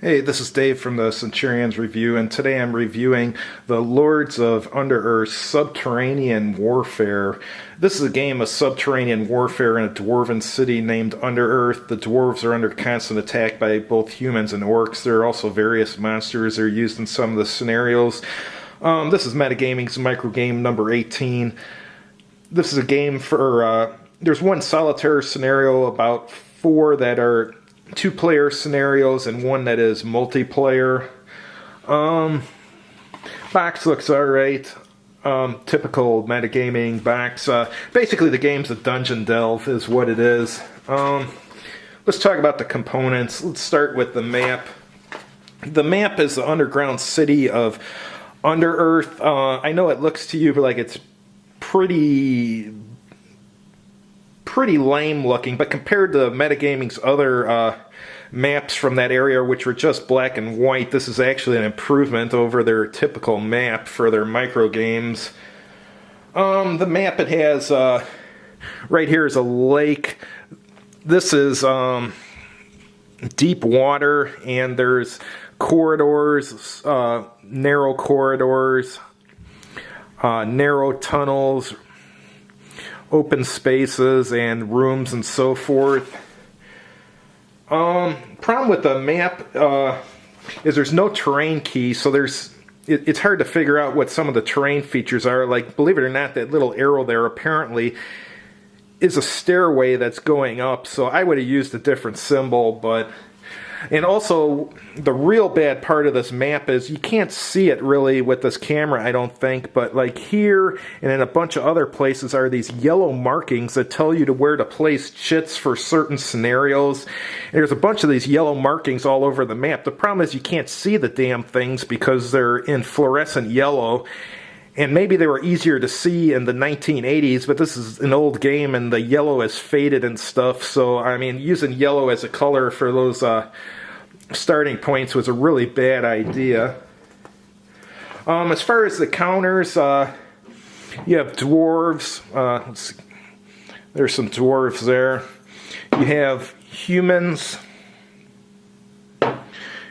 Hey, this is Dave from the Centurion's Review, and today I'm reviewing the Lords of Underearth Subterranean Warfare. This is a game of subterranean warfare in a dwarven city named Underearth. The dwarves are under constant attack by both humans and orcs. There are also various monsters that are used in some of the scenarios. This is Metagaming's microgame number 18. This is a game for, there's one solitaire scenario, about 4 that are two-player scenarios, and one that is multiplayer. Box looks alright. Typical metagaming box. Basically the game's a dungeon delve is what it is. Let's talk about the components. Let's start with the map. The map is the underground city of Underearth. I know it looks to you like it's pretty lame looking, but compared to Metagaming's other maps from that area, which were just black and white, this is actually an improvement over their typical map for their micro games. The map it has, right here is a lake. This is deep water, and there's corridors, narrow corridors, narrow tunnels, open spaces and rooms and so forth. Problem with the map is there's no terrain key, so it's hard to figure out what some of the terrain features are. Like, believe it or not, that little arrow there apparently is a stairway that's going up, so I would have used a different symbol. But and also, the real bad part of this map is you can't see it really with this camera, I don't think, but like here and in a bunch of other places are these yellow markings that tell you to where to place chits for certain scenarios. And there's a bunch of these yellow markings all over the map. The problem is you can't see the damn things because they're in fluorescent yellow. And maybe they were easier to see in the 1980s, but this is an old game and the yellow is faded and stuff. So, I mean, using yellow as a color for those starting points was a really bad idea. As far as the counters, you have dwarves. Let's see. There's some dwarves there. You have humans.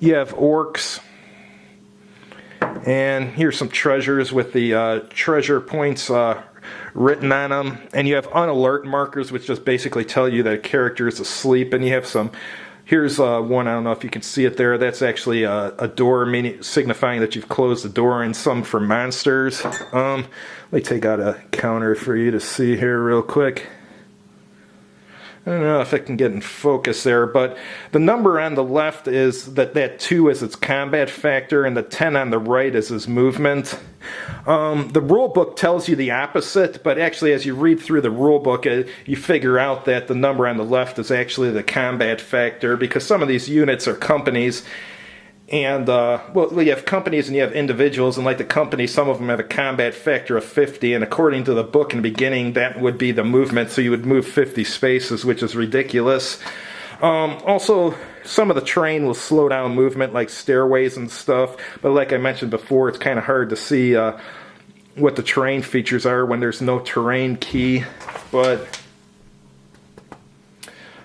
You have orcs. And here's some treasures with the treasure points written on them. And you have unalert markers, which just basically tell you that a character is asleep. And you have some, here's one, I don't know if you can see it there. That's actually a door, signifying that you've closed the door, and some for monsters. Let me take out a counter for you to see here real quick. I don't know if I can get in focus there, but the number on the left is that 2 is its combat factor, and the 10 on the right is his movement. The rule book tells you the opposite, but actually as you read through the rule book, you figure out that the number on the left is actually the combat factor, because some of these units are companies. And, well, you have companies and you have individuals, and like the company, some of them have a combat factor of 50, and according to the book in the beginning, that would be the movement, so you would move 50 spaces, which is ridiculous. Also, some of the terrain will slow down movement, like stairways and stuff, but like I mentioned before, it's kind of hard to see what the terrain features are when there's no terrain key. But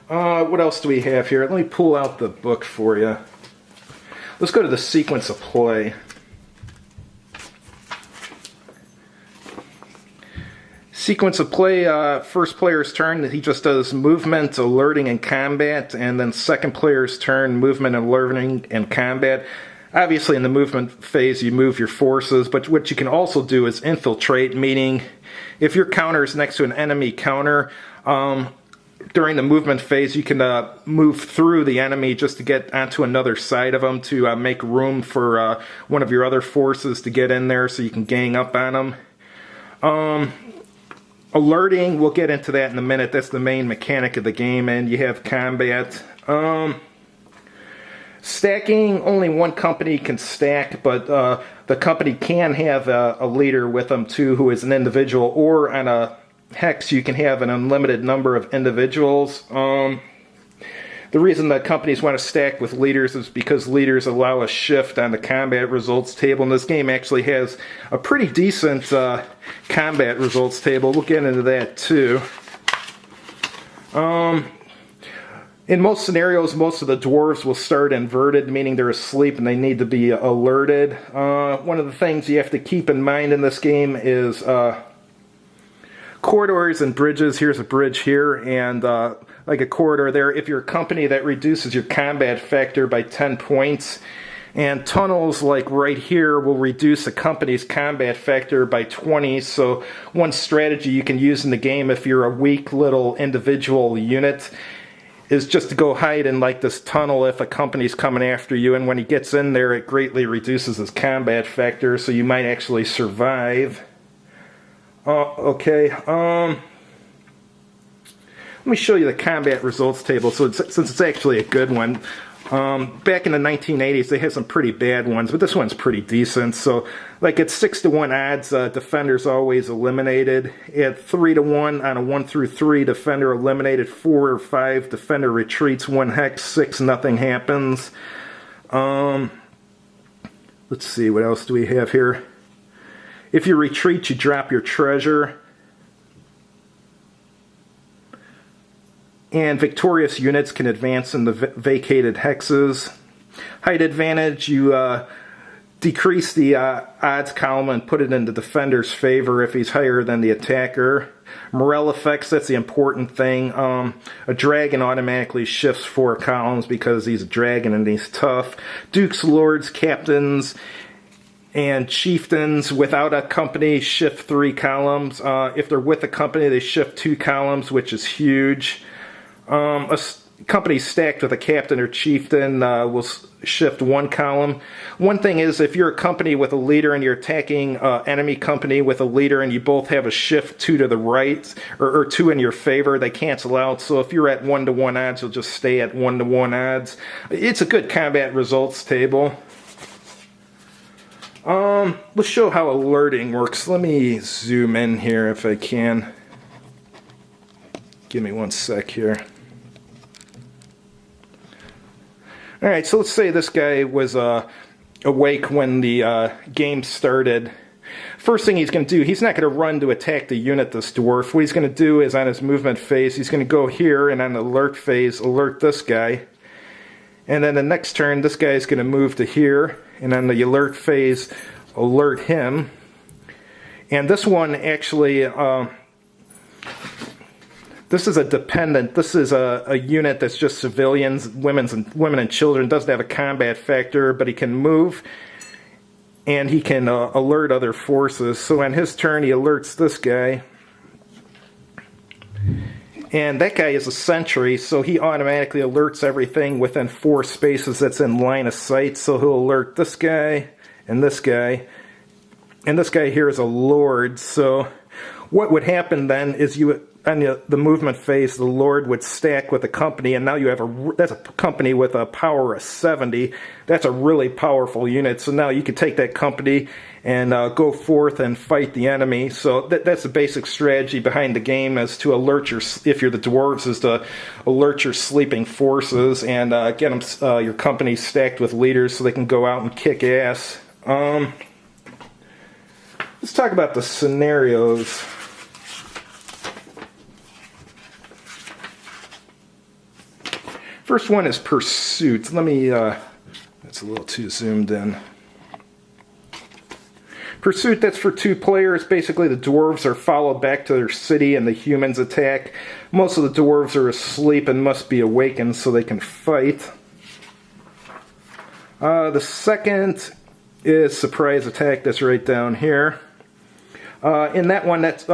what else do we have here? Let me pull out the book for you. Let's go to the sequence of play. Sequence of play, first player's turn, he just does movement, alerting, and combat, and then second player's turn, movement, alerting, and combat. Obviously in the movement phase you move your forces, but what you can also do is infiltrate, meaning if your counter is next to an enemy counter, during the movement phase, you can move through the enemy just to get onto another side of them to make room for one of your other forces to get in there so you can gang up on them. Alerting, we'll get into that in a minute. That's the main mechanic of the game, and you have combat. Stacking, only one company can stack, but the company can have a leader with them too, who is an individual, or on a hex you can have an unlimited number of individuals. The reason that companies want to stack with leaders is because leaders allow a shift on the combat results table, and this game actually has a pretty decent combat results table. We'll get into that too. In most scenarios, most of the dwarves will start inverted, meaning they're asleep and they need to be alerted. One of the things you have to keep in mind in this game is corridors and bridges. Here's a bridge here, and like a corridor there. If you're a company, that reduces your combat factor by 10 points. And tunnels, like right here, will reduce a company's combat factor by 20. So one strategy you can use in the game if you're a weak little individual unit is just to go hide in like this tunnel if a company's coming after you, and when he gets in there it greatly reduces his combat factor, so you might actually survive. Let me show you the combat results table, since it's actually a good one. Back in the 1980s, they had some pretty bad ones, but this one's pretty decent. So, like at 6-to-1 odds, defender's always eliminated. At 3-to-1 on a 1 through 3, defender eliminated. 4 or 5, defender retreats 1 hex. 6, nothing happens. Let's see, what else do we have here? If you retreat, you drop your treasure. And victorious units can advance in the vacated hexes. Height advantage, you decrease the odds column and put it in the defender's favor if he's higher than the attacker. Morale effects, that's the important thing. A dragon automatically shifts 4 columns because he's a dragon and he's tough. Dukes, lords, captains, and chieftains without a company shift 3 columns. If they're with a company, they shift 2 columns, which is huge. A company stacked with a captain or chieftain will shift 1 column. One thing is, if you're a company with a leader and you're attacking enemy company with a leader and you both have a shift 2 to the right, or 2 in your favor, they cancel out. So if you're at 1-to-1 odds, you'll just stay at 1-to-1 odds. It's a good combat results table. Let's show how alerting works. Let me zoom in here if I can. Give me 1 sec here. Alright, so let's say this guy was awake when the game started. First thing he's going to do, he's not going to run to attack the unit, this dwarf. What he's going to do is on his movement phase, he's going to go here, and on the alert phase, alert this guy. And then the next turn, this guy's going to move to here, and on the alert phase, alert him. And this one actually... this is a dependent. This is a unit that's just civilians, women and children. Doesn't have a combat factor, but he can move, and he can alert other forces. So on his turn, he alerts this guy, and that guy is a sentry, so he automatically alerts everything within 4 spaces that's in line of sight. So he'll alert this guy, and this guy, and this guy here is a lord. So what would happen then is you, on the movement phase, the lord would stack with a company, and now you have that's a company with a power of 70. That's a really powerful unit. So now you can take that company and go forth and fight the enemy. So that's the basic strategy behind the game, is to alert if you're the dwarves, is to alert your sleeping forces and get them your company stacked with leaders so they can go out and kick ass. Let's talk about the scenarios. First one is Pursuit. Let me, that's a little too zoomed in. Pursuit, that's for 2 players. Basically, the dwarves are followed back to their city and the humans attack. Most of the dwarves are asleep and must be awakened so they can fight. The second is Surprise Attack. That's right down here. In that one, that's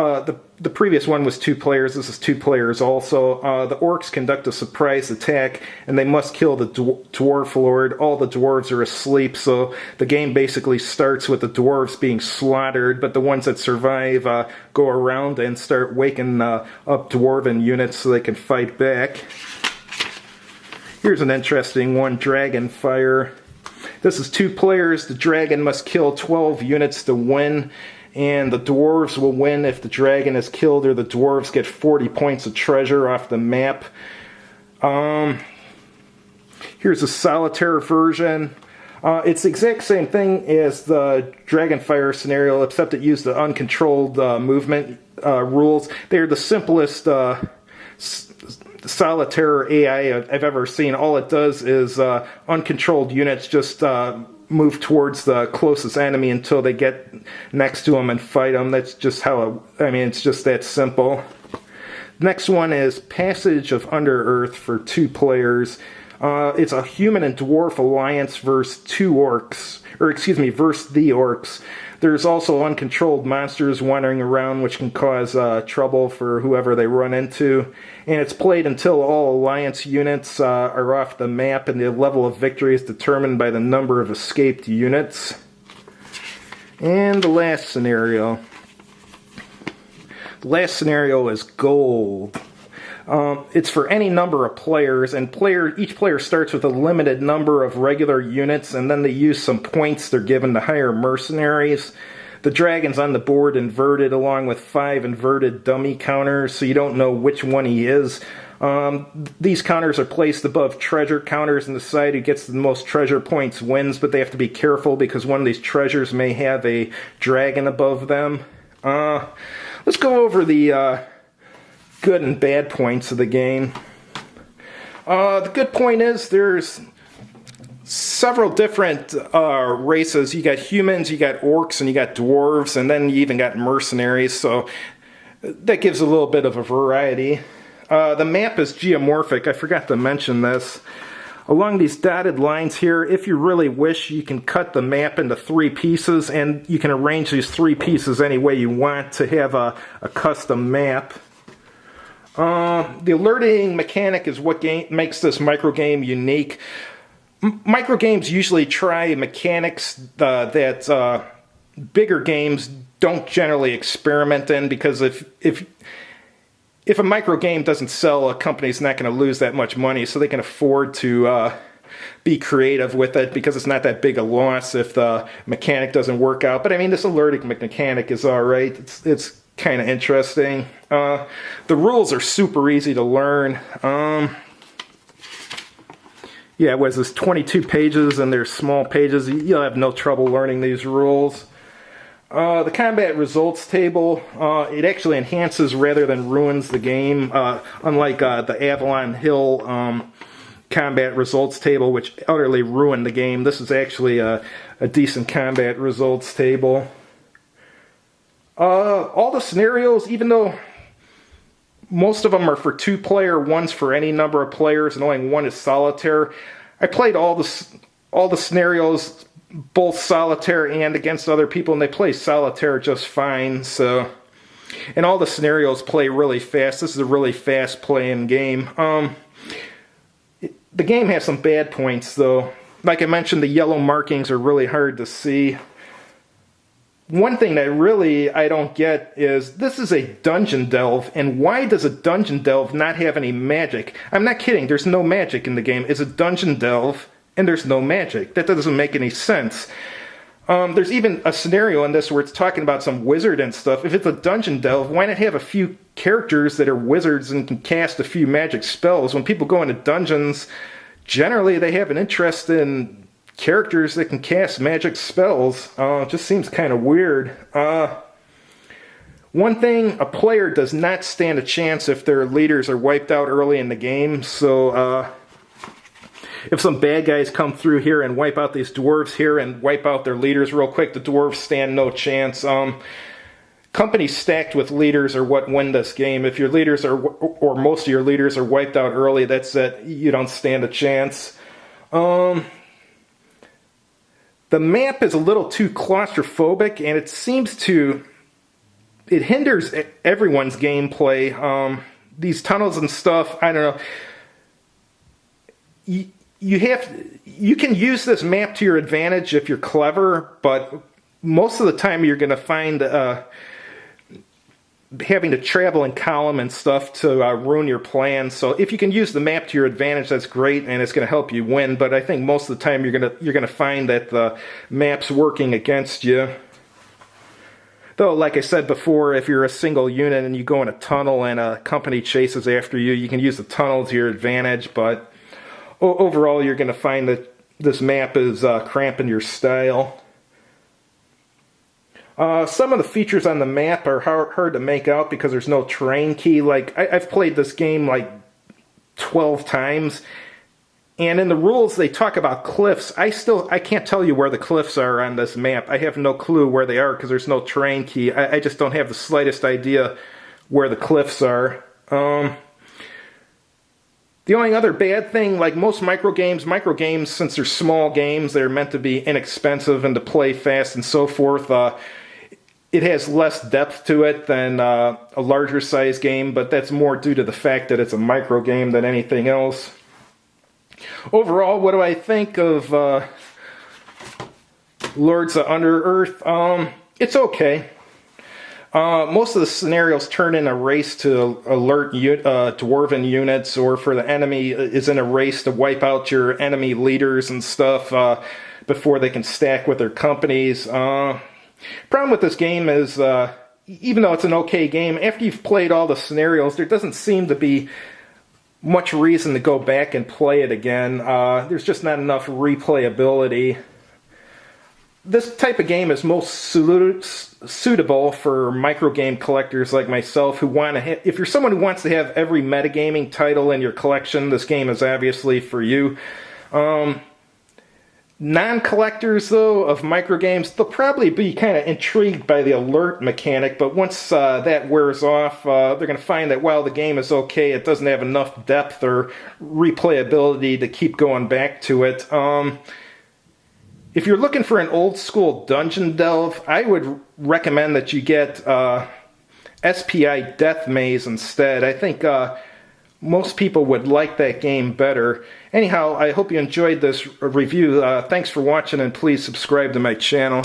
the previous one was 2 players. This is 2 players also. The orcs conduct a surprise attack, and they must kill the dwarf lord. All the dwarves are asleep, so the game basically starts with the dwarves being slaughtered, but the ones that survive go around and start waking up dwarven units so they can fight back. Here's an interesting one, Dragon Fire. This is 2 players. The dragon must kill 12 units to win, and the dwarves will win if the dragon is killed, or the dwarves get 40 points of treasure off the map. Here's a solitaire version. It's the exact same thing as the Dragonfire scenario, except it used the uncontrolled movement rules. They're the simplest solitaire AI I've ever seen. All it does is uncontrolled units just move towards the closest enemy until they get next to them and fight them. That's just how it's just that simple. Next one is Passage of Underearth for 2 players. It's a human and dwarf alliance versus versus the orcs. There's also uncontrolled monsters wandering around which can cause trouble for whoever they run into. And it's played until all alliance units are off the map, and the level of victory is determined by the number of escaped units. And the last scenario. The last scenario is Gold. It's for any number of players, and each player starts with a limited number of regular units, and then they use some points they're given to hire mercenaries. The dragon's on the board inverted, along with 5 inverted dummy counters, so you don't know which one he is. These counters are placed above treasure counters, and the side who gets the most treasure points wins, but they have to be careful because one of these treasures may have a dragon above them. Let's go over the good and bad points of the game. The good point is there's several different races. You got humans, you got orcs, and you got dwarves, and then you even got mercenaries, so that gives a little bit of a variety. The map is geomorphic. I forgot to mention this. Along these dotted lines here, if you really wish, you can cut the map into 3 pieces, and you can arrange these 3 pieces any way you want to have a custom map. The alerting mechanic is what makes this microgame unique. Microgames usually try mechanics that bigger games don't generally experiment in, because if a microgame doesn't sell, a company's not going to lose that much money, so they can afford to be creative with it because it's not that big a loss if the mechanic doesn't work out. But I mean, this alerting mechanic is alright. It's kind of interesting. The rules are super easy to learn. Yeah, it was this 22 pages, and they're small pages. You'll have no trouble learning these rules. The combat results table, it actually enhances rather than ruins the game, unlike the Avalon Hill combat results table, which utterly ruined the game. This is actually a decent combat results table. All the scenarios, even though most of them are for 2-player, one's for any number of players, and only one is solitaire. I played all the scenarios, both solitaire and against other people, and they play solitaire just fine. So, and all the scenarios play really fast. This is a really fast playing game. The game has some bad points though. Like I mentioned, the yellow markings are really hard to see. One thing that really I don't get is this is a dungeon delve, and why does a dungeon delve not have any magic? I'm not kidding, there's no magic in the game. It's a dungeon delve, and there's no magic. That doesn't make any sense. There's even a scenario in this where it's talking about some wizard and stuff. If it's a dungeon delve, why not have a few characters that are wizards and can cast a few magic spells? When people go into dungeons, generally they have an interest in characters that can cast magic spells. It just seems kind of weird. One thing, a player does not stand a chance if their leaders are wiped out early in the game. So if some bad guys come through here and wipe out these dwarves here and wipe out their leaders real quick, the dwarves stand no chance. Companies stacked with leaders are what win this game. If your leaders are, or most of your leaders are wiped out early, that's it. You don't stand a chance. The map is a little too claustrophobic, and it seems to... it hinders everyone's gameplay. These tunnels and stuff, I don't know. You can use this map to your advantage if you're clever, but most of the time you're going to find having to travel in column and stuff to ruin your plans. So if you can use the map to your advantage, that's great, and it's going to help you win. But I think most of the time you're going to find that the map's working against you. Though, like I said before, if you're a single unit and you go in a tunnel and a company chases after you, you can use the tunnel to your advantage. But overall, you're going to find that this map is cramping your style. Some of the features on the map are hard to make out because there's no terrain key. Like, I've played this game like 12 times. And in the rules, they talk about cliffs. I can't tell you where the cliffs are on this map. I have no clue where they are because there's no terrain key. I just don't have the slightest idea where the cliffs are. The only other bad thing, like most microgames, since they're small games, they're meant to be inexpensive and to play fast and so forth. It has less depth to it than a larger size game, but that's more due to the fact that it's a micro game than anything else. Overall, what do I think of Lords of Underearth? It's okay. Most of the scenarios turn in a race to alert dwarven units, or for the enemy is in a race to wipe out your enemy leaders and stuff before they can stack with their companies. Problem with this game is, even though it's an okay game, after you've played all the scenarios, there doesn't seem to be much reason to go back and play it again. There's just not enough replayability. This type of game is most suitable for microgame collectors like myself who want to if you're someone who wants to have every metagaming title in your collection, this game is obviously for you. Non-collectors, though, of microgames, they'll probably be kind of intrigued by the alert mechanic, but once that wears off, they're going to find that while the game is okay, it doesn't have enough depth or replayability to keep going back to it. If you're looking for an old-school dungeon delve, I would recommend that you get SPI Death Maze instead. I think most people would like that game better. Anyhow, I hope you enjoyed this review. Thanks for watching, and please subscribe to my channel.